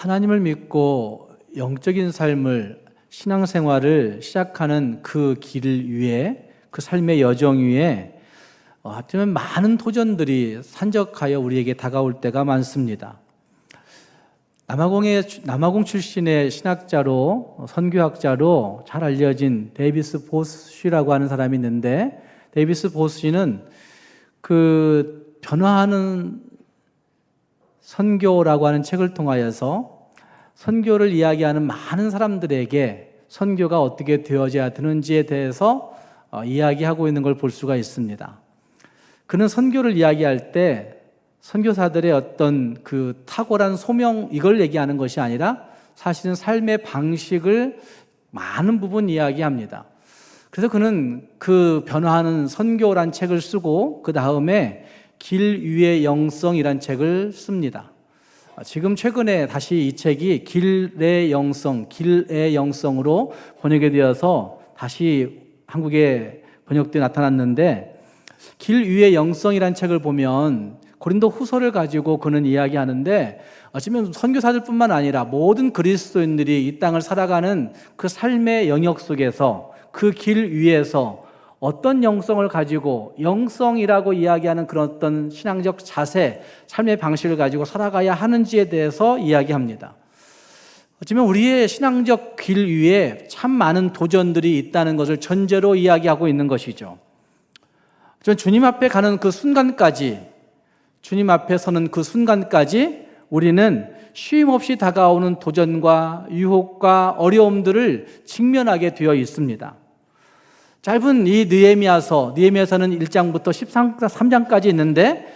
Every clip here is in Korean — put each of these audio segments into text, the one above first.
하나님을 믿고 영적인 삶을, 신앙생활을 시작하는 그 길 위에, 그 삶의 여정 위에 어쩌면 많은 도전들이 산적하여 우리에게 다가올 때가 많습니다. 남아공 출신의 신학자로, 선교학자로 잘 알려진 데이비스 보스시라고 하는 사람이 있는데, 데이비스 보스시는 그 변화하는 선교라고 하는 책을 통하여서 선교를 이야기하는 많은 사람들에게 선교가 어떻게 되어져야 되는지에 대해서 이야기하고 있는 걸 볼 수가 있습니다. 그는 선교를 이야기할 때 선교사들의 어떤 그 탁월한 소명, 이걸 얘기하는 것이 아니라 사실은 삶의 방식을 많은 부분 이야기합니다. 그래서 그는 그 변화하는 선교란 책을 쓰고 그 다음에 길 위의 영성이란 책을 씁니다. 지금 최근에 다시 이 책이 길의 영성으로 번역이 되어서 다시 한국에 번역되어 나타났는데, 길 위의 영성이란 책을 보면 고린도 후서를 가지고 그는 이야기하는데, 어쩌면 선교사들뿐만 아니라 모든 그리스도인들이 이 땅을 살아가는 그 삶의 영역 속에서, 그 길 위에서 어떤 영성을 가지고, 영성이라고 이야기하는 그런 어떤 신앙적 자세, 삶의 방식을 가지고 살아가야 하는지에 대해서 이야기합니다. 어쩌면 우리의 신앙적 길 위에 참 많은 도전들이 있다는 것을 전제로 이야기하고 있는 것이죠. 전 주님 앞에 가는 그 순간까지, 주님 앞에 서는 그 순간까지 우리는 쉼 없이 다가오는 도전과 유혹과 어려움들을 직면하게 되어 있습니다. 짧은 이 느헤미야서는 1장부터 13장까지 있는데,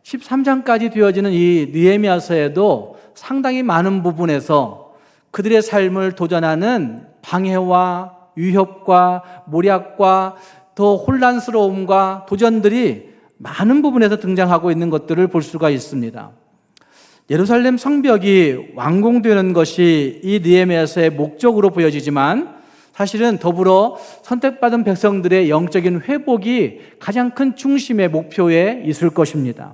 13장까지 되어지는 이 느헤미야서에도 상당히 많은 부분에서 그들의 삶을 도전하는 방해와 위협과 모략과 더 혼란스러움과 도전들이 많은 부분에서 등장하고 있는 것들을 볼 수가 있습니다. 예루살렘 성벽이 완공되는 것이 이 느헤미야서의 목적으로 보여지지만, 사실은 더불어 선택받은 백성들의 영적인 회복이 가장 큰 중심의 목표에 있을 것입니다.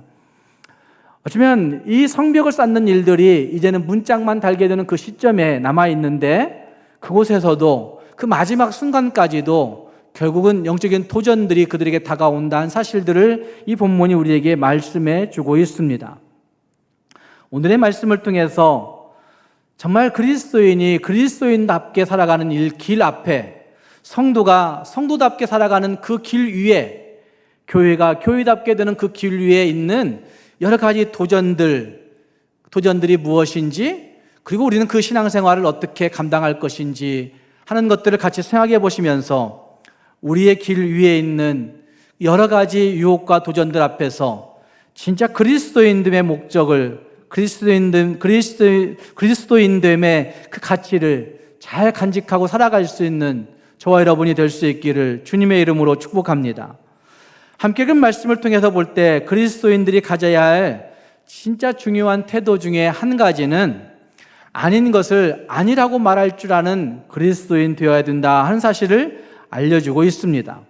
어쩌면 이 성벽을 쌓는 일들이 이제는 문짝만 달게 되는 그 시점에 남아있는데, 그곳에서도 그 마지막 순간까지도 결국은 영적인 도전들이 그들에게 다가온다는 사실들을 이 본문이 우리에게 말씀해 주고 있습니다. 오늘의 말씀을 통해서 정말 그리스도인이 그리스도인답게 살아가는 길 앞에, 성도가 성도답게 살아가는 그 길 위에, 교회가 교회답게 되는 그 길 위에 있는 여러 가지 도전들이 무엇인지, 그리고 우리는 그 신앙생활을 어떻게 감당할 것인지 하는 것들을 같이 생각해 보시면서 우리의 길 위에 있는 여러 가지 유혹과 도전들 앞에서 진짜 그리스도인됨의 목적을, 그리스도인됨의 그 가치를 잘 간직하고 살아갈 수 있는 저와 여러분이 될 수 있기를 주님의 이름으로 축복합니다. 함께 그 말씀을 통해서 볼 때 그리스도인들이 가져야 할 진짜 중요한 태도 중에 한 가지는 아닌 것을 아니라고 말할 줄 아는 그리스도인 되어야 된다 하는 사실을 알려주고 있습니다.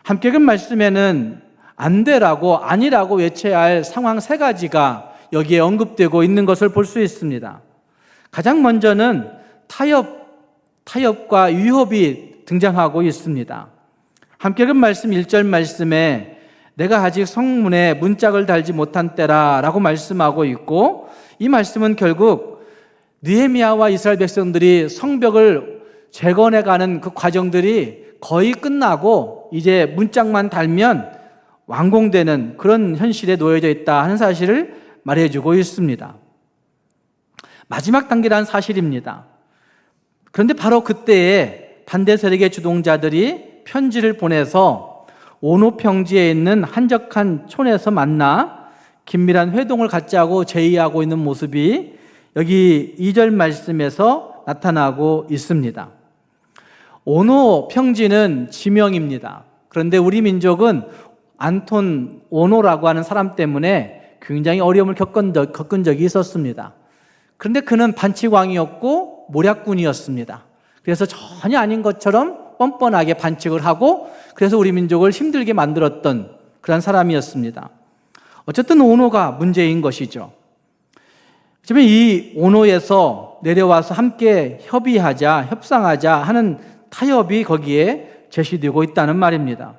함께 그 말씀에는 안 되라고, 아니라고 외쳐야 할 상황 세 가지가 여기에 언급되고 있는 것을 볼 수 있습니다. 가장 먼저는 타협과 위협이 등장하고 있습니다. 함께 그 말씀 1절 말씀에 내가 아직 성문에 문짝을 달지 못한 때라 라고 말씀하고 있고, 이 말씀은 결국 느헤미야와 이스라엘 백성들이 성벽을 재건해가는 그 과정들이 거의 끝나고 이제 문짝만 달면 완공되는 그런 현실에 놓여져 있다 하는 사실을 말해주고 있습니다. 마지막 단계라는 사실입니다. 그런데 바로 그때에 반대 세력의 주동자들이 편지를 보내서 오노 평지에 있는 한적한 촌에서 만나 긴밀한 회동을 갖자고 제의하고 있는 모습이 여기 2절 말씀에서 나타나고 있습니다. 오노 평지는 지명입니다. 그런데 우리 민족은 안톤 오노라고 하는 사람 때문에 굉장히 어려움을 겪은 적이 있었습니다. 그런데 그는 반칙왕이었고 모략군이었습니다. 그래서 전혀 아닌 것처럼 뻔뻔하게 반칙을 하고, 그래서 우리 민족을 힘들게 만들었던 그런 사람이었습니다. 어쨌든 오노가 문제인 것이죠. 어쩌면 이 오노에서 내려와서 함께 협의하자, 협상하자 하는 타협이 거기에 제시되고 있다는 말입니다.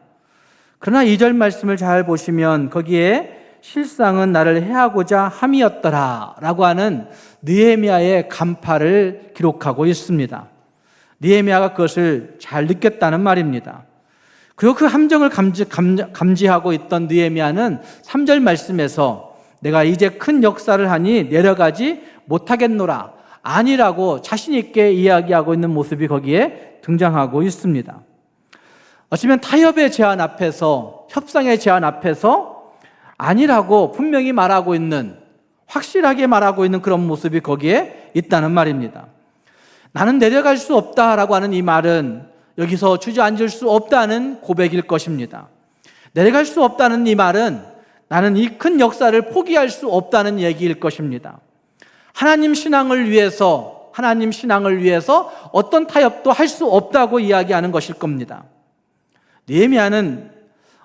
그러나 2절 말씀을 잘 보시면 거기에 실상은 나를 해하고자 함이었더라 라고 하는 느헤미야의 간파를 기록하고 있습니다. 느헤미야가 그것을 잘 느꼈다는 말입니다. 그리고 그 함정을 감지하고 있던 느헤미야는 3절 말씀에서 내가 이제 큰 역사를 하니 내려가지 못하겠노라 아니라고 자신 있게 이야기하고 있는 모습이 거기에 등장하고 있습니다. 어쩌면 타협의 제안 앞에서, 협상의 제안 앞에서 아니라고 분명히 말하고 있는, 확실하게 말하고 있는 그런 모습이 거기에 있다는 말입니다. 나는 내려갈 수 없다라고 하는 이 말은 여기서 주저앉을 수 없다는 고백일 것입니다. 내려갈 수 없다는 이 말은 나는 이 큰 역사를 포기할 수 없다는 얘기일 것입니다. 하나님 신앙을 위해서 어떤 타협도 할 수 없다고 이야기하는 것일 겁니다. 느헤미야는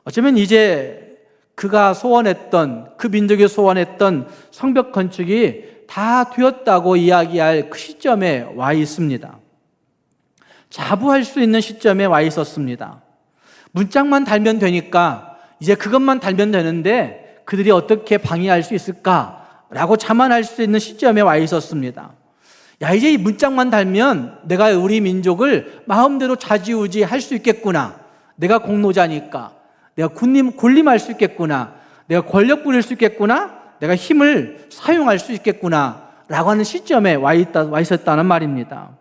어쩌면 이제 그가 소원했던, 그 민족이 소원했던 성벽 건축이 다 되었다고 이야기할 그 시점에 와 있습니다. 자부할 수 있는 시점에 와 있었습니다. 문짝만 달면 되니까 이제 그것만 달면 되는데 그들이 어떻게 방해할 수 있을까라고 자만할 수 있는 시점에 와 있었습니다. 야, 이제 이 문짝만 달면 내가 우리 민족을 마음대로 좌지우지 할 수 있겠구나. 내가 공로자니까 내가 군림할 수 있겠구나. 내가 권력 부릴 수 있겠구나. 내가 힘을 사용할 수 있겠구나 라고 하는 시점에 와 있었다는 말입니다.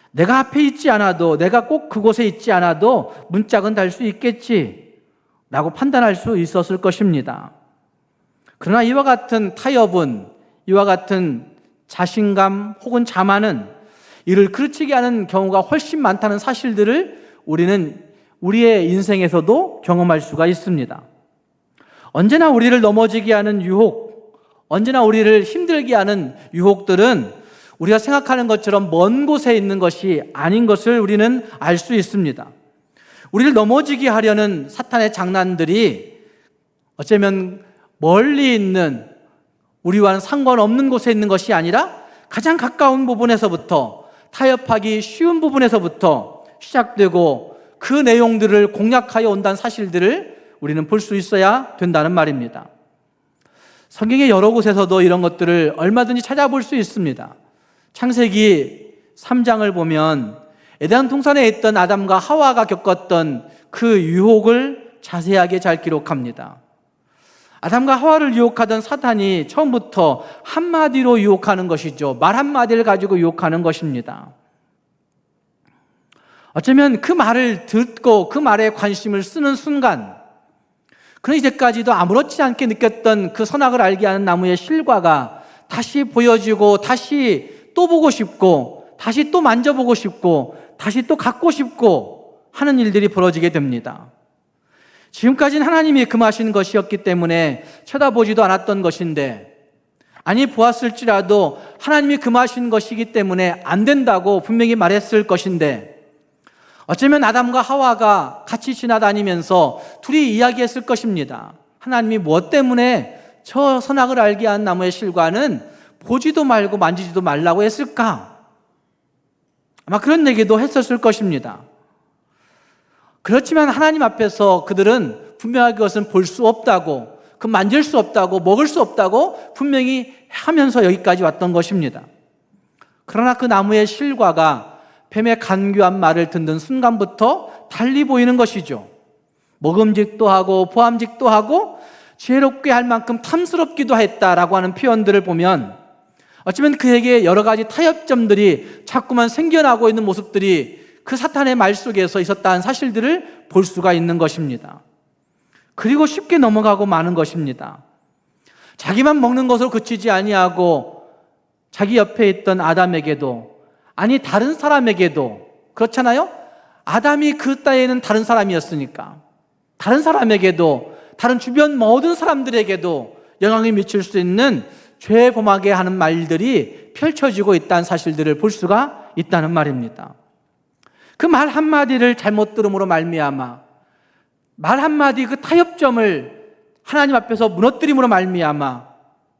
내가 앞에 있지 않아도, 내가 꼭 그곳에 있지 않아도 문짝은 달 수 있겠지 라고 판단할 수 있었을 것입니다. 그러나 이와 같은 타협은, 이와 같은 자신감 혹은 자만은 이를 그르치게 하는 경우가 훨씬 많다는 사실들을 우리는 우리의 인생에서도 경험할 수가 있습니다. 언제나 우리를 넘어지게 하는 유혹, 언제나 우리를 힘들게 하는 유혹들은 우리가 생각하는 것처럼 먼 곳에 있는 것이 아닌 것을 우리는 알 수 있습니다. 우리를 넘어지게 하려는 사탄의 장난들이 어쩌면 멀리 있는, 우리와는 상관없는 곳에 있는 것이 아니라 가장 가까운 부분에서부터, 타협하기 쉬운 부분에서부터 시작되고 그 내용들을 공략하여 온다는 사실들을 우리는 볼 수 있어야 된다는 말입니다. 성경의 여러 곳에서도 이런 것들을 얼마든지 찾아볼 수 있습니다. 창세기 3장을 보면 에덴 동산에 있던 아담과 하와가 겪었던 그 유혹을 자세하게 잘 기록합니다. 아담과 하와를 유혹하던 사탄이 처음부터 한마디로 유혹하는 것이죠. 말 한마디를 가지고 유혹하는 것입니다. 어쩌면 그 말을 듣고 그 말에 관심을 쓰는 순간, 그는 이제까지도 아무렇지 않게 느꼈던 그 선악을 알게 하는 나무의 실과가 다시 보여지고, 다시 또 보고 싶고, 다시 또 만져보고 싶고, 다시 또 갖고 싶고 하는 일들이 벌어지게 됩니다. 지금까지는 하나님이 금하신 것이었기 때문에 쳐다보지도 않았던 것인데, 아니 보았을지라도 하나님이 금하신 것이기 때문에 안 된다고 분명히 말했을 것인데, 어쩌면 아담과 하와가 같이 지나다니면서 둘이 이야기했을 것입니다. 하나님이 무엇 때문에 저 선악을 알게 한 나무의 실과는 보지도 말고 만지지도 말라고 했을까? 아마 그런 얘기도 했었을 것입니다. 그렇지만 하나님 앞에서 그들은 분명하게 그것은 볼 수 없다고, 그 만질 수 없다고, 먹을 수 없다고 분명히 하면서 여기까지 왔던 것입니다. 그러나 그 나무의 실과가 뱀의 간교한 말을 듣는 순간부터 달리 보이는 것이죠. 먹음직도 하고 보암직도 하고 지혜롭게 할 만큼 탐스럽기도 했다라고 하는 표현들을 보면 어쩌면 그에게 여러 가지 타협점들이 자꾸만 생겨나고 있는 모습들이 그 사탄의 말 속에서 있었다는 사실들을 볼 수가 있는 것입니다. 그리고 쉽게 넘어가고 마는 것입니다. 자기만 먹는 것으로 그치지 아니하고 자기 옆에 있던 아담에게도, 아니 다른 사람에게도, 그렇잖아요? 아담이 그 때에는 다른 사람이었으니까 다른 사람에게도, 다른 주변 모든 사람들에게도 영향을 미칠 수 있는 죄 범하게 하는 말들이 펼쳐지고 있다는 사실들을 볼 수가 있다는 말입니다. 그 말 한마디를 잘못 들음으로 말미암아, 말 한마디 그 타협점을 하나님 앞에서 무너뜨림으로 말미암아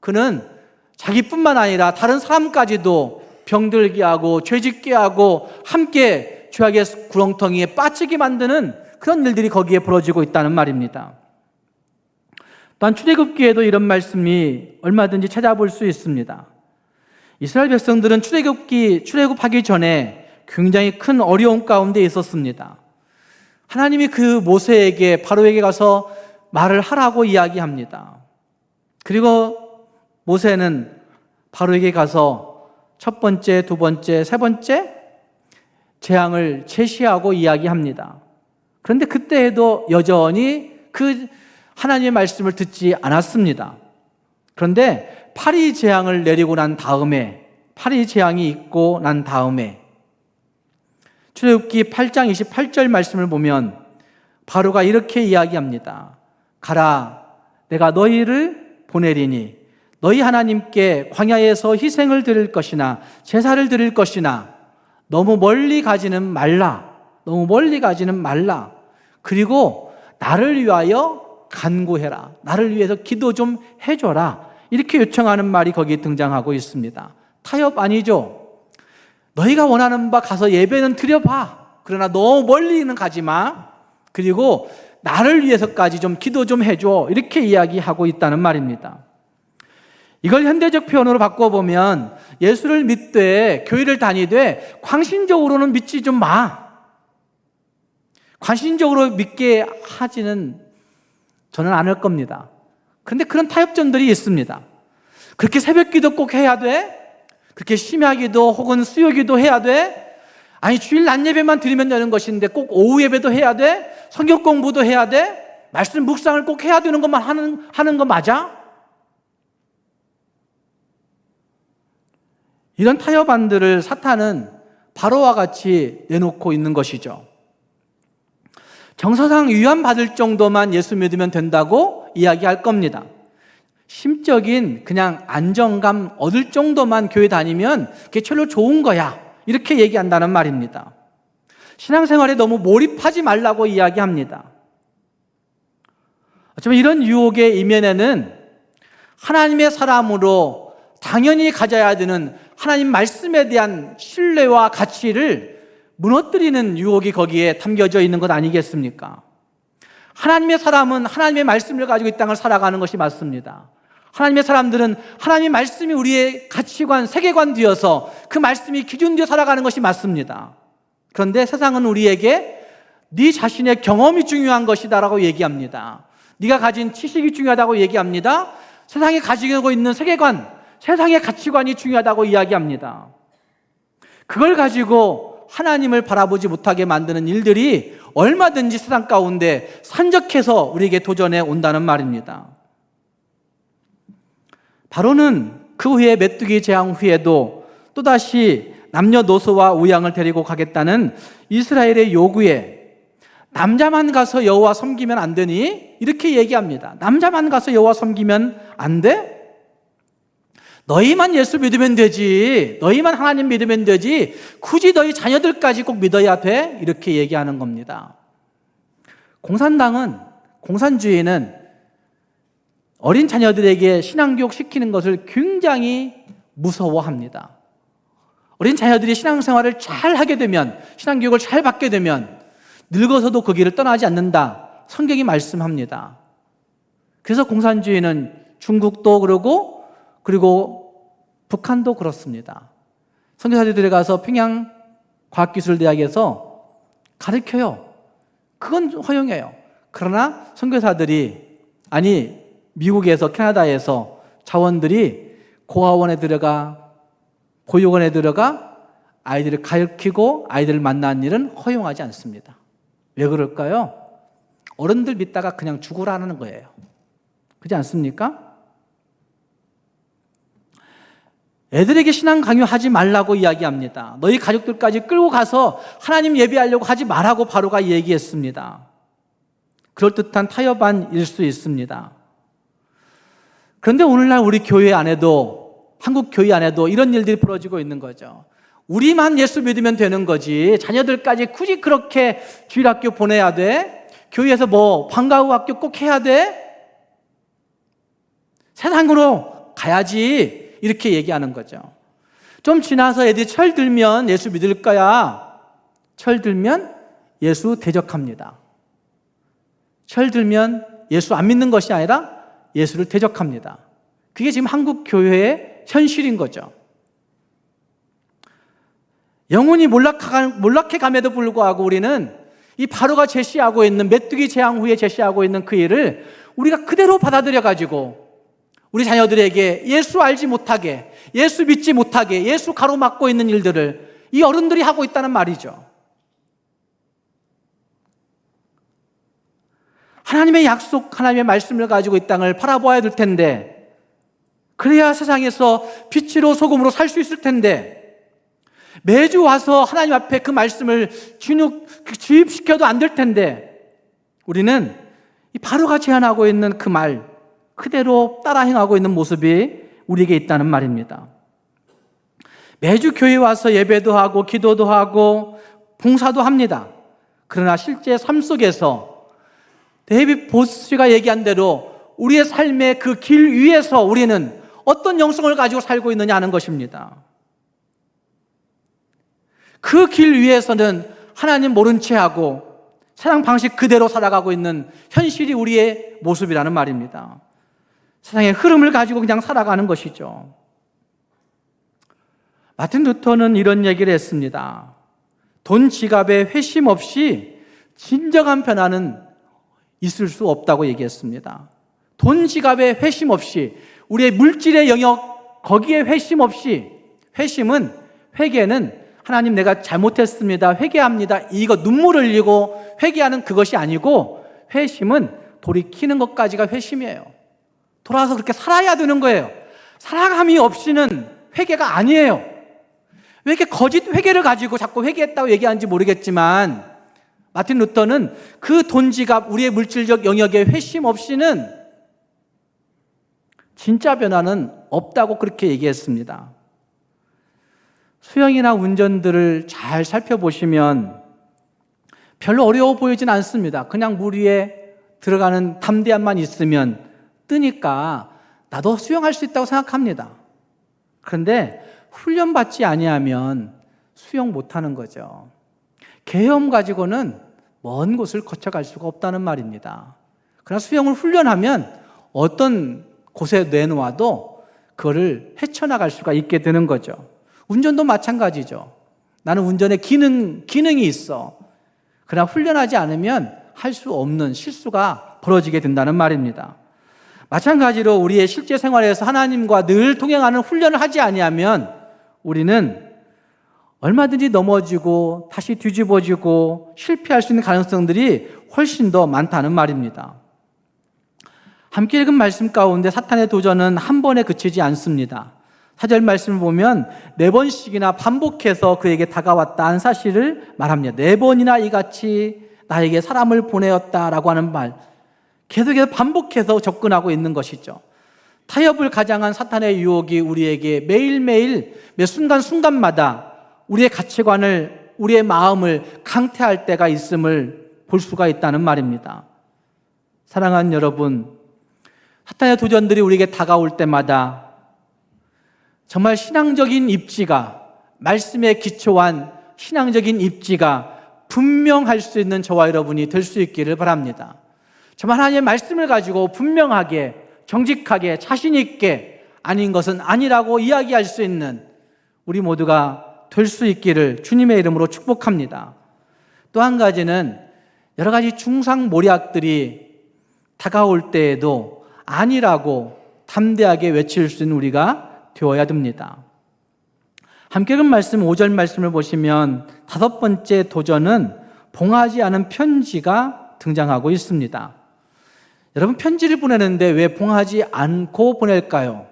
그는 자기뿐만 아니라 다른 사람까지도 병들게 하고 죄짓게 하고 함께 죄악의 구렁텅이에 빠지게 만드는 그런 일들이 거기에 벌어지고 있다는 말입니다. 또한 출애굽기에도 이런 말씀이 얼마든지 찾아볼 수 있습니다. 이스라엘 백성들은 출애굽하기 전에 굉장히 큰 어려움 가운데 있었습니다. 하나님이 그 모세에게 바로에게 가서 말을 하라고 이야기합니다. 그리고 모세는 바로에게 가서 첫 번째, 두 번째, 세 번째 재앙을 제시하고 이야기합니다. 그런데 그때에도 여전히 그 하나님의 말씀을 듣지 않았습니다. 그런데 파리 재앙을 내리고 난 다음에, 파리 재앙이 있고 난 다음에 출애굽기 8장 28절 말씀을 보면 바로가 이렇게 이야기합니다. 가라, 내가 너희를 보내리니 너희 하나님께 광야에서 희생을 드릴 것이나 제사를 드릴 것이나 너무 멀리 가지는 말라. 너무 멀리 가지는 말라. 그리고 나를 위하여 간구해라. 나를 위해서 기도 좀 해줘라. 이렇게 요청하는 말이 거기에 등장하고 있습니다. 타협 아니죠? 너희가 원하는 바 가서 예배는 드려봐. 그러나 너무 멀리는 가지 마. 그리고 나를 위해서까지 좀 기도 좀 해줘. 이렇게 이야기하고 있다는 말입니다. 이걸 현대적 표현으로 바꿔보면 예수를 믿되 교회를 다니되 광신적으로는 믿지 좀 마. 관심적으로 믿게 하지는 저는 않을 겁니다. 그런데 그런 타협점들이 있습니다. 그렇게 새벽기도 꼭 해야 돼? 그렇게 심야기도 혹은 수요기도 해야 돼? 아니 주일 낮 예배만 드리면 되는 것인데 꼭 오후 예배도 해야 돼? 성경 공부도 해야 돼? 말씀 묵상을 꼭 해야 되는 것만 하는 거 맞아? 이런 타협안들을 사탄은 바로와 같이 내놓고 있는 것이죠. 정서상 위안받을 정도만 예수 믿으면 된다고 이야기할 겁니다. 심적인 그냥 안정감 얻을 정도만 교회 다니면 그게 철로 좋은 거야. 이렇게 얘기한다는 말입니다. 신앙생활에 너무 몰입하지 말라고 이야기합니다. 어쩌면 이런 유혹의 이면에는 하나님의 사람으로 당연히 가져야 되는 하나님 말씀에 대한 신뢰와 가치를 무너뜨리는 유혹이 거기에 담겨져 있는 것 아니겠습니까? 하나님의 사람은 하나님의 말씀을 가지고 이 땅을 살아가는 것이 맞습니다. 하나님의 사람들은 하나님의 말씀이 우리의 가치관, 세계관 되어서 그 말씀이 기준 되어 살아가는 것이 맞습니다. 그런데 세상은 우리에게 네 자신의 경험이 중요한 것이다라고 얘기합니다. 네가 가진 지식이 중요하다고 얘기합니다. 세상이 가지고 있는 세계관, 세상의 가치관이 중요하다고 이야기합니다. 그걸 가지고 하나님을 바라보지 못하게 만드는 일들이 얼마든지 세상 가운데 산적해서 우리에게 도전해 온다는 말입니다. 바로는 그 후에 메뚜기 재앙 후에도 또다시 남녀노소와 우양을 데리고 가겠다는 이스라엘의 요구에 남자만 가서 여호와 섬기면 안 되니? 이렇게 얘기합니다. 남자만 가서 여호와 섬기면 안 돼? 너희만 예수 믿으면 되지. 너희만 하나님 믿으면 되지. 굳이 너희 자녀들까지 꼭 믿어야 돼? 이렇게 얘기하는 겁니다. 공산주의는 어린 자녀들에게 신앙교육 시키는 것을 굉장히 무서워합니다. 어린 자녀들이 신앙생활을 잘 하게 되면, 신앙교육을 잘 받게 되면 늙어서도 그 길을 떠나지 않는다. 성경이 말씀합니다. 그래서 공산주의는 중국도 그리고 북한도 그렇습니다. 선교사들이 가서 평양 과학기술대학에서 가르쳐요. 그건 허용해요. 그러나 선교사들이 미국에서 캐나다에서 자원들이 고아원에 들어가 보육원에 들어가 아이들을 가르치고 아이들을 만나는 일은 허용하지 않습니다. 왜 그럴까요? 어른들 믿다가 그냥 죽으라는 거예요. 그렇지 않습니까? 애들에게 신앙 강요하지 말라고 이야기합니다. 너희 가족들까지 끌고 가서 하나님 예배하려고 하지 말라고 바로가 얘기했습니다. 그럴듯한 타협안일 수 있습니다. 그런데 오늘날 우리 교회 안에도, 한국 교회 안에도 이런 일들이 벌어지고 있는 거죠. 우리만 예수 믿으면 되는 거지 자녀들까지 굳이 그렇게 주일학교 보내야 돼? 교회에서 방과 후 학교 꼭 해야 돼? 세상으로 가야지. 이렇게 얘기하는 거죠. 좀 지나서 애들이 철들면 예수 믿을 거야. 철들면 예수 대적합니다. 철들면 예수 안 믿는 것이 아니라 예수를 대적합니다. 그게 지금 한국 교회의 현실인 거죠. 영혼이 몰락해감에도 불구하고 우리는 이 바로가 제시하고 있는, 메뚜기 재앙 후에 제시하고 있는 그 일을 우리가 그대로 받아들여가지고 우리 자녀들에게 예수 알지 못하게, 예수 믿지 못하게, 예수 가로막고 있는 일들을 이 어른들이 하고 있다는 말이죠. 하나님의 약속, 하나님의 말씀을 가지고 이 땅을 바라보아야 될 텐데, 그래야 세상에서 빛으로 소금으로 살 수 있을 텐데, 매주 와서 하나님 앞에 그 말씀을 주입시켜도 안 될 텐데, 우리는 이 바로가 제안하고 있는 그 말 그대로 따라 행하고 있는 모습이 우리에게 있다는 말입니다. 매주 교회 와서 예배도 하고 기도도 하고 봉사도 합니다. 그러나 실제 삶 속에서 데이빗 보스가 얘기한 대로 우리의 삶의 그 길 위에서 우리는 어떤 영성을 가지고 살고 있느냐 하는 것입니다. 그 길 위에서는 하나님 모른 채 하고 세상 방식 그대로 살아가고 있는 현실이 우리의 모습이라는 말입니다. 세상의 흐름을 가지고 그냥 살아가는 것이죠. 마틴 루터는 이런 얘기를 했습니다. 돈 지갑에 회심 없이 진정한 변화는 있을 수 없다고 얘기했습니다. 돈 지갑에 회심 없이, 우리의 물질의 영역 거기에 회심 없이, 회개는 하나님 내가 잘못했습니다, 회개합니다, 이거 눈물 흘리고 회개하는 그것이 아니고, 회심은 돌이키는 것까지가 회심이에요. 돌아와서 그렇게 살아야 되는 거예요. 살아감이 없이는 회개가 아니에요. 왜 이렇게 거짓 회개를 가지고 자꾸 회개했다고 얘기하는지 모르겠지만, 마틴 루터는 그 돈 지갑, 우리의 물질적 영역에 회심 없이는 진짜 변화는 없다고 그렇게 얘기했습니다. 수영이나 운전들을 잘 살펴보시면 별로 어려워 보이진 않습니다. 그냥 물 위에 들어가는 담대함만 있으면 뜨니까 나도 수영할 수 있다고 생각합니다. 그런데 훈련받지 아니하면 수영 못하는 거죠. 계엄 가지고는 먼 곳을 거쳐갈 수가 없다는 말입니다. 그러나 수영을 훈련하면 어떤 곳에 내놓아도 그거를 헤쳐나갈 수가 있게 되는 거죠. 운전도 마찬가지죠. 나는 운전에 기능이 있어. 그러나 훈련하지 않으면 할 수 없는 실수가 벌어지게 된다는 말입니다. 마찬가지로 우리의 실제 생활에서 하나님과 늘 동행하는 훈련을 하지 아니하면 우리는 얼마든지 넘어지고 다시 뒤집어지고 실패할 수 있는 가능성들이 훨씬 더 많다는 말입니다. 함께 읽은 말씀 가운데 사탄의 도전은 한 번에 그치지 않습니다. 4절 말씀을 보면 4번씩이나 반복해서 그에게 다가왔다는 사실을 말합니다. 4번이나 이같이 나에게 사람을 보내었다라고 하는 말, 계속해서 반복해서 접근하고 있는 것이죠. 타협을 가장한 사탄의 유혹이 우리에게 매일매일 매 순간순간마다 우리의 가치관을, 우리의 마음을 강퇴할 때가 있음을 볼 수가 있다는 말입니다. 사랑하는 여러분, 사탄의 도전들이 우리에게 다가올 때마다 정말 신앙적인 입지가, 말씀에 기초한 신앙적인 입지가 분명할 수 있는 저와 여러분이 될 수 있기를 바랍니다. 정말 하나님의 말씀을 가지고 분명하게, 정직하게, 자신 있게 아닌 것은 아니라고 이야기할 수 있는 우리 모두가 될 수 있기를 주님의 이름으로 축복합니다. 또 한 가지는 여러 가지 중상모략들이 다가올 때에도 아니라고 담대하게 외칠 수 있는 우리가 되어야 됩니다. 함께 읽은 말씀 5절 말씀을 보시면 5번째 도전은 봉하지 않은 편지가 등장하고 있습니다. 여러분, 편지를 보내는데 왜 봉하지 않고 보낼까요?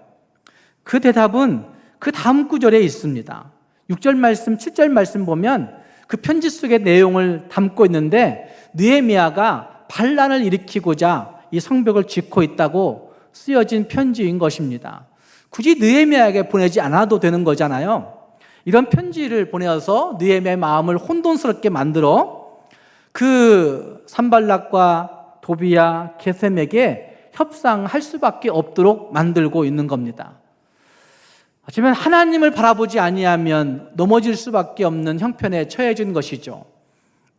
그 대답은 그 다음 구절에 있습니다. 6절 말씀, 7절 말씀 보면 그 편지 속의 내용을 담고 있는데, 느헤미야가 반란을 일으키고자 이 성벽을 짓고 있다고 쓰여진 편지인 것입니다. 굳이 느헤미야에게 보내지 않아도 되는 거잖아요. 이런 편지를 보내어서 느헤미야의 마음을 혼돈스럽게 만들어 그 산발락과 도비야, 게셈에게 협상할 수밖에 없도록 만들고 있는 겁니다. 어쩌면 하나님을 바라보지 아니하면 넘어질 수밖에 없는 형편에 처해진 것이죠.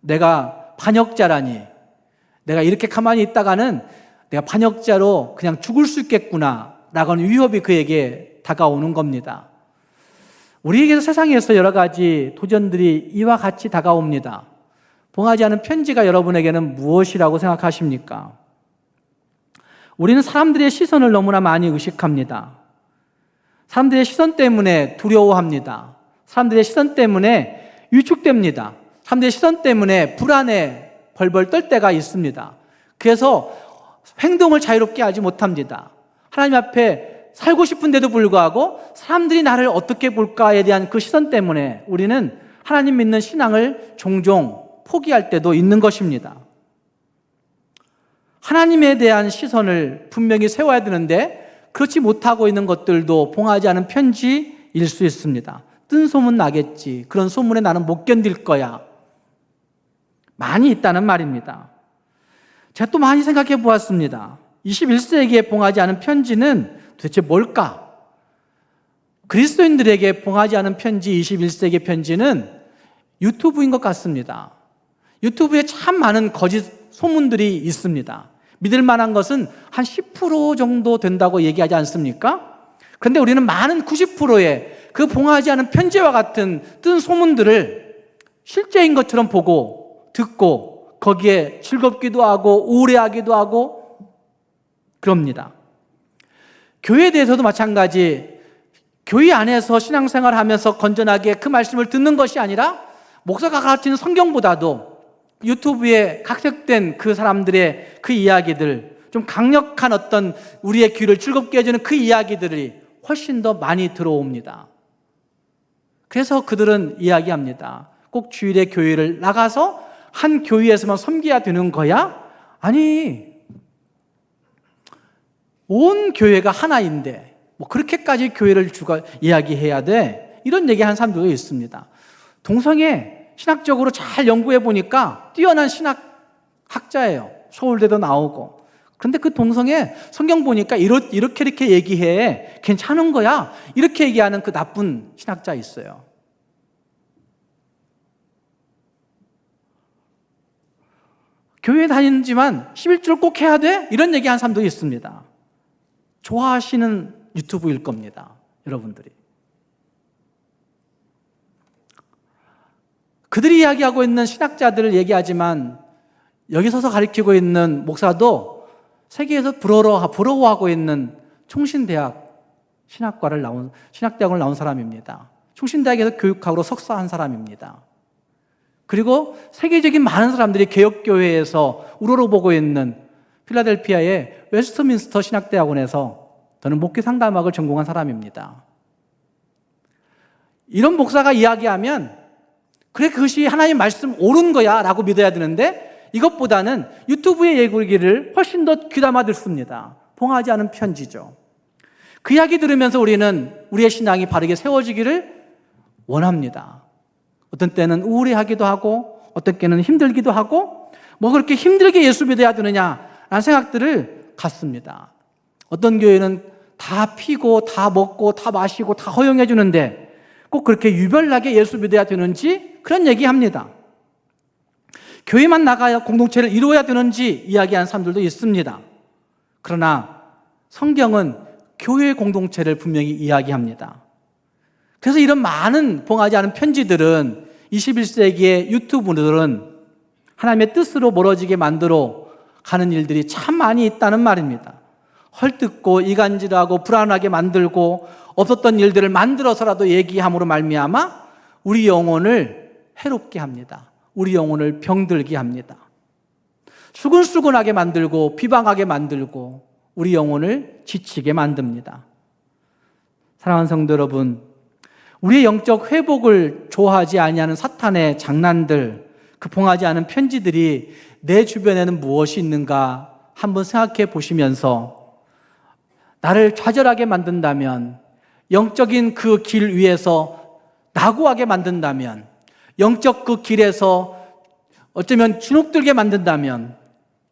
내가 반역자라니, 내가 이렇게 가만히 있다가는 내가 반역자로 그냥 죽을 수 있겠구나 라고는 위협이 그에게 다가오는 겁니다. 우리에게도 세상에서 여러 가지 도전들이 이와 같이 다가옵니다. 봉하지 않은 편지가 여러분에게는 무엇이라고 생각하십니까? 우리는 사람들의 시선을 너무나 많이 의식합니다. 사람들의 시선 때문에 두려워합니다. 사람들의 시선 때문에 위축됩니다. 사람들의 시선 때문에 불안에 벌벌 떨 때가 있습니다. 그래서 행동을 자유롭게 하지 못합니다. 하나님 앞에 살고 싶은데도 불구하고 사람들이 나를 어떻게 볼까에 대한 그 시선 때문에 우리는 하나님 믿는 신앙을 종종 포기할 때도 있는 것입니다. 하나님에 대한 시선을 분명히 세워야 되는데 그렇지 못하고 있는 것들도 봉하지 않은 편지일 수 있습니다. 뜬 소문 나겠지. 그런 소문에 나는 못 견딜 거야. 많이 있다는 말입니다. 제가 또 많이 생각해 보았습니다. 21세기에 봉하지 않은 편지는 도대체 뭘까? 그리스도인들에게 봉하지 않은 편지, 21세기 편지는 유튜브인 것 같습니다. 유튜브에 참 많은 거짓 소문들이 있습니다. 믿을 만한 것은 한 10% 정도 된다고 얘기하지 않습니까? 그런데 우리는 많은 90%의 그 봉하지 않은 편지와 같은 뜬 소문들을 실제인 것처럼 보고 듣고 거기에 즐겁기도 하고 우울해하기도 하고 그럽니다. 교회에 대해서도 마찬가지, 교회 안에서 신앙생활을 하면서 건전하게 그 말씀을 듣는 것이 아니라 목사가 가르치는 성경보다도 유튜브에 각색된 그 사람들의 그 이야기들, 좀 강력한 어떤 우리의 귀를 즐겁게 해주는 그 이야기들이 훨씬 더 많이 들어옵니다. 그래서 그들은 이야기합니다. 꼭 주일에 교회를 나가서 한 교회에서만 섬겨야 되는 거야? 아니, 온 교회가 하나인데 뭐 그렇게까지 교회를 이야기해야 돼? 이런 얘기하는 사람들도 있습니다. 동성애 신학적으로 잘 연구해 보니까 뛰어난 신학학자예요. 서울대도 나오고. 그런데 그 동성애 성경 보니까 이렇게 얘기해. 괜찮은 거야. 이렇게 얘기하는 그 나쁜 신학자 있어요. 교회 다니지만 11절 꼭 해야 돼? 이런 얘기하는 사람도 있습니다. 좋아하시는 유튜브일 겁니다. 여러분들이. 그들이 이야기하고 있는 신학자들을 얘기하지만 여기 서서 가르치고 있는 목사도 세계에서 부러워하고 있는 총신대학 신학대학을 나온 사람입니다. 총신대학에서 교육학으로 석사한 사람입니다. 그리고 세계적인 많은 사람들이 개혁교회에서 우러러보고 있는 필라델피아의 웨스트민스터 신학대학원에서 저는 목회 상담학을 전공한 사람입니다. 이런 목사가 이야기하면 그래, 그것이 하나님 말씀 옳은 거야 라고 믿어야 되는데 이것보다는 유튜브의 얘기를 훨씬 더 귀담아 듣습니다. 봉하지 않은 편지죠. 그 이야기 들으면서 우리는 우리의 신앙이 바르게 세워지기를 원합니다. 어떤 때는 우울해하기도 하고 어떤 때는 힘들기도 하고 뭐 그렇게 힘들게 예수 믿어야 되느냐라는 생각들을 갖습니다. 어떤 교회는 다 피고 다 먹고 다 마시고 다 허용해 주는데 꼭 그렇게 유별나게 예수 믿어야 되는지 그런 얘기합니다. 교회만 나가야 공동체를 이루어야 되는지 이야기하는 사람들도 있습니다. 그러나 성경은 교회 공동체를 분명히 이야기합니다. 그래서 이런 많은 봉하지 않은 편지들은 21세기의 유튜브들은 하나님의 뜻으로 멀어지게 만들어 가는 일들이 참 많이 있다는 말입니다. 헐뜯고 이간질하고 불안하게 만들고 없었던 일들을 만들어서라도 얘기함으로 말미암아 우리 영혼을 해롭게 합니다. 우리 영혼을 병들게 합니다. 수근수근하게 만들고 비방하게 만들고 우리 영혼을 지치게 만듭니다. 사랑하는 성도 여러분, 우리의 영적 회복을 좋아하지 아니하는 사탄의 장난들, 그 봉하지 않은 편지들이 내 주변에는 무엇이 있는가 한번 생각해 보시면서 나를 좌절하게 만든다면, 영적인 그 길 위에서 낙오하게 만든다면, 영적 그 길에서 어쩌면 주눅들게 만든다면,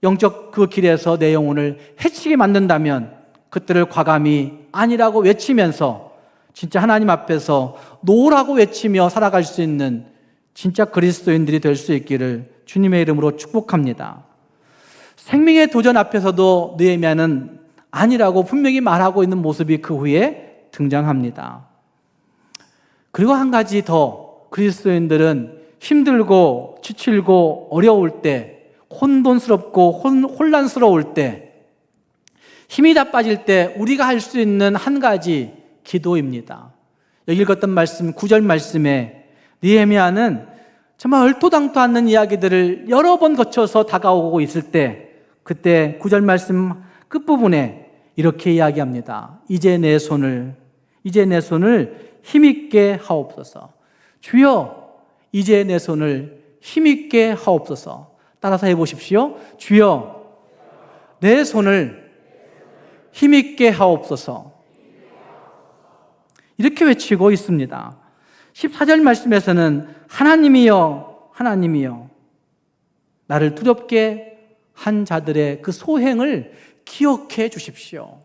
영적 그 길에서 내 영혼을 해치게 만든다면 그들을 과감히 아니라고 외치면서 진짜 하나님 앞에서 노라고 외치며 살아갈 수 있는 진짜 그리스도인들이 될 수 있기를 주님의 이름으로 축복합니다. 생명의 도전 앞에서도 느헤미야는 아니라고 분명히 말하고 있는 모습이 그 후에 등장합니다. 그리고 한 가지 더, 그리스도인들은 힘들고 지칠고 어려울 때, 혼돈스럽고 혼란스러울 때, 힘이 다 빠질 때 우리가 할 수 있는 한 가지 기도입니다. 여기 읽었던 말씀, 9절 말씀에 느헤미야는 정말 얼토당토 않는 이야기들을 여러 번 거쳐서 다가오고 있을 때, 그때 9절 말씀 끝부분에 이렇게 이야기합니다. 이제 내 손을 힘있게 하옵소서. 주여, 이제 내 손을 힘있게 하옵소서. 따라서 해보십시오. 주여, 내 손을 힘있게 하옵소서. 이렇게 외치고 있습니다. 14절 말씀에서는 하나님이여, 하나님이여, 나를 두렵게 한 자들의 그 소행을 기억해 주십시오.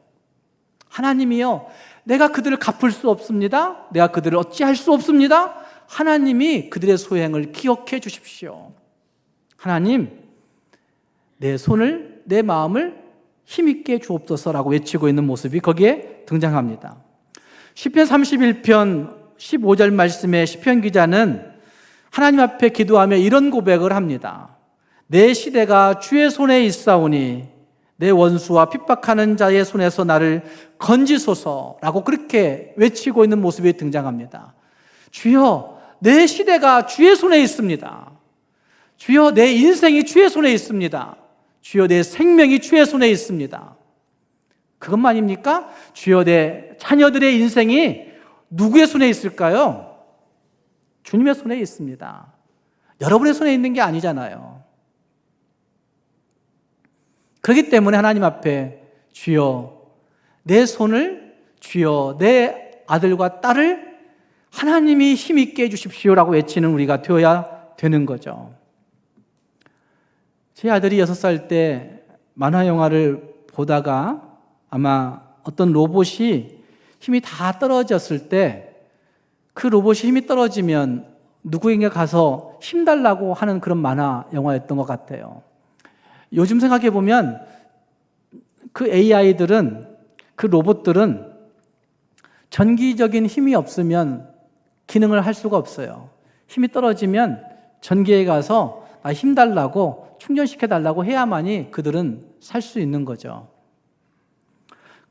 하나님이여, 내가 그들을 갚을 수 없습니다. 내가 그들을 어찌할 수 없습니다. 하나님이 그들의 소행을 기억해 주십시오. 하나님, 내 손을, 내 마음을 힘있게 주옵소서라고 외치고 있는 모습이 거기에 등장합니다. 시편 31편 15절 말씀에 시편 기자는 하나님 앞에 기도하며 이런 고백을 합니다. 내 시대가 주의 손에 있사오니 내 원수와 핍박하는 자의 손에서 나를 건지소서라고 그렇게 외치고 있는 모습이 등장합니다. 주여, 내 시대가 주의 손에 있습니다. 주여, 내 인생이 주의 손에 있습니다. 주여, 내 생명이 주의 손에 있습니다. 그것만입니까? 주여, 내 자녀들의 인생이 누구의 손에 있을까요? 주님의 손에 있습니다. 여러분의 손에 있는 게 아니잖아요. 그렇기 때문에 하나님 앞에 주여, 내 손을, 주여, 내 아들과 딸을 하나님이 힘있게 해주십시오라고 외치는 우리가 되어야 되는 거죠. 제 아들이 6살 때 만화 영화를 보다가 아마 어떤 로봇이 힘이 다 떨어졌을 때 그 로봇이 힘이 떨어지면 누구에게 가서 힘 달라고 하는 그런 만화 영화였던 것 같아요. 요즘 생각해 보면 그 AI들은, 그 로봇들은 전기적인 힘이 없으면 기능을 할 수가 없어요. 힘이 떨어지면 전기에 가서 힘 달라고, 충전시켜 달라고 해야만이 그들은 살 수 있는 거죠.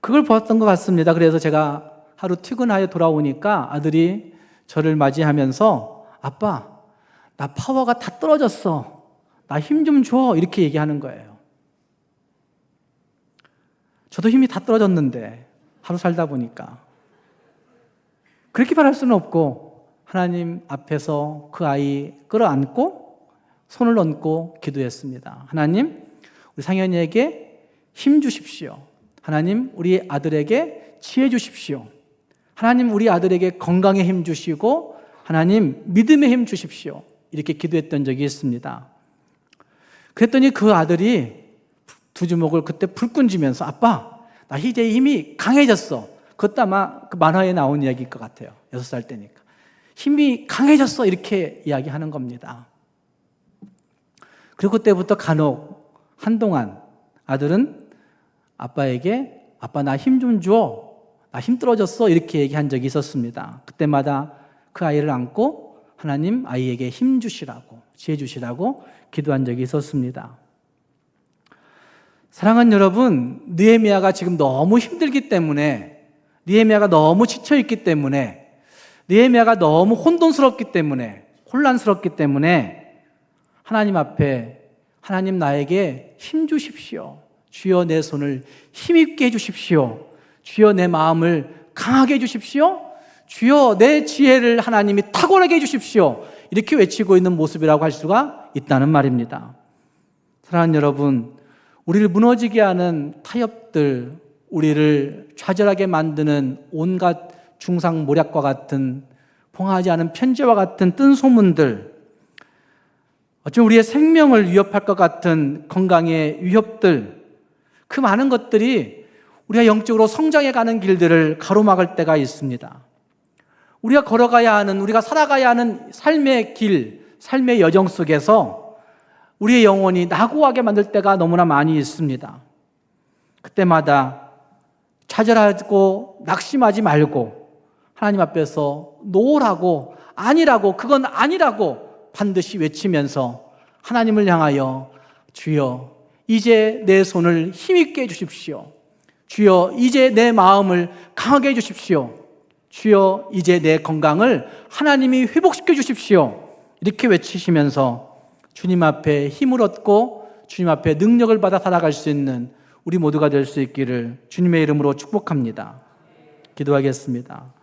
그걸 보았던 것 같습니다. 그래서 제가 하루 퇴근하여 돌아오니까 아들이 저를 맞이하면서 아빠, 나 파워가 다 떨어졌어. 나 힘 좀 줘. 이렇게 얘기하는 거예요. 저도 힘이 다 떨어졌는데 하루 살다 보니까 그렇게 말할 수는 없고 하나님 앞에서 그 아이 끌어안고 손을 얹고 기도했습니다. 하나님, 우리 상현이에게 힘 주십시오. 하나님, 우리 아들에게 지혜 주십시오. 하나님, 우리 아들에게 건강의 힘 주시고 하나님, 믿음의 힘 주십시오. 이렇게 기도했던 적이 있습니다. 그랬더니 그 아들이 두 주먹을 그때 불끈 쥐면서 아빠, 나 이제 힘이 강해졌어. 그것도 아마 그 만화에 나온 이야기일 것 같아요. 6살 때니까. 힘이 강해졌어. 이렇게 이야기하는 겁니다. 그리고 그때부터 간혹 한동안 아들은 아빠에게 아빠 나 힘 좀 줘. 나 힘 떨어졌어. 이렇게 얘기한 적이 있었습니다. 그때마다 그 아이를 안고 하나님 아이에게 힘 주시라고, 지혜 주시라고 기도한 적이 있었습니다. 사랑하는 여러분, 느헤미야가 지금 너무 힘들기 때문에, 느헤미야가 너무 지쳐있기 때문에, 느헤미야가 너무 혼돈스럽기 때문에, 혼란스럽기 때문에 하나님 앞에 하나님 나에게 힘 주십시오. 주여 내 손을 힘있게 해주십시오. 주여 내 마음을 강하게 해주십시오. 주여 내 지혜를 하나님이 탁월하게 해주십시오. 이렇게 외치고 있는 모습이라고 할 수가 있다는 말입니다. 사랑하는 여러분, 우리를 무너지게 하는 타협들, 우리를 좌절하게 만드는 온갖 중상모략과 같은, 봉하지 않은 편지와 같은 뜬 소문들, 어쩌면 우리의 생명을 위협할 것 같은 건강의 위협들, 그 많은 것들이 우리가 영적으로 성장해 가는 길들을 가로막을 때가 있습니다. 우리가 걸어가야 하는, 우리가 살아가야 하는 삶의 길, 삶의 여정 속에서 우리의 영혼이 낙오하게 만들 때가 너무나 많이 있습니다. 그때마다 좌절하고 낙심하지 말고 하나님 앞에서 노라고, 아니라고, 그건 아니라고 반드시 외치면서 하나님을 향하여 주여 이제 내 손을 힘있게 해주십시오. 주여 이제 내 마음을 강하게 해주십시오. 주여 이제 내 건강을 하나님이 회복시켜 주십시오. 이렇게 외치시면서 주님 앞에 힘을 얻고 주님 앞에 능력을 받아 살아갈 수 있는 우리 모두가 될 수 있기를 주님의 이름으로 축복합니다. 기도하겠습니다.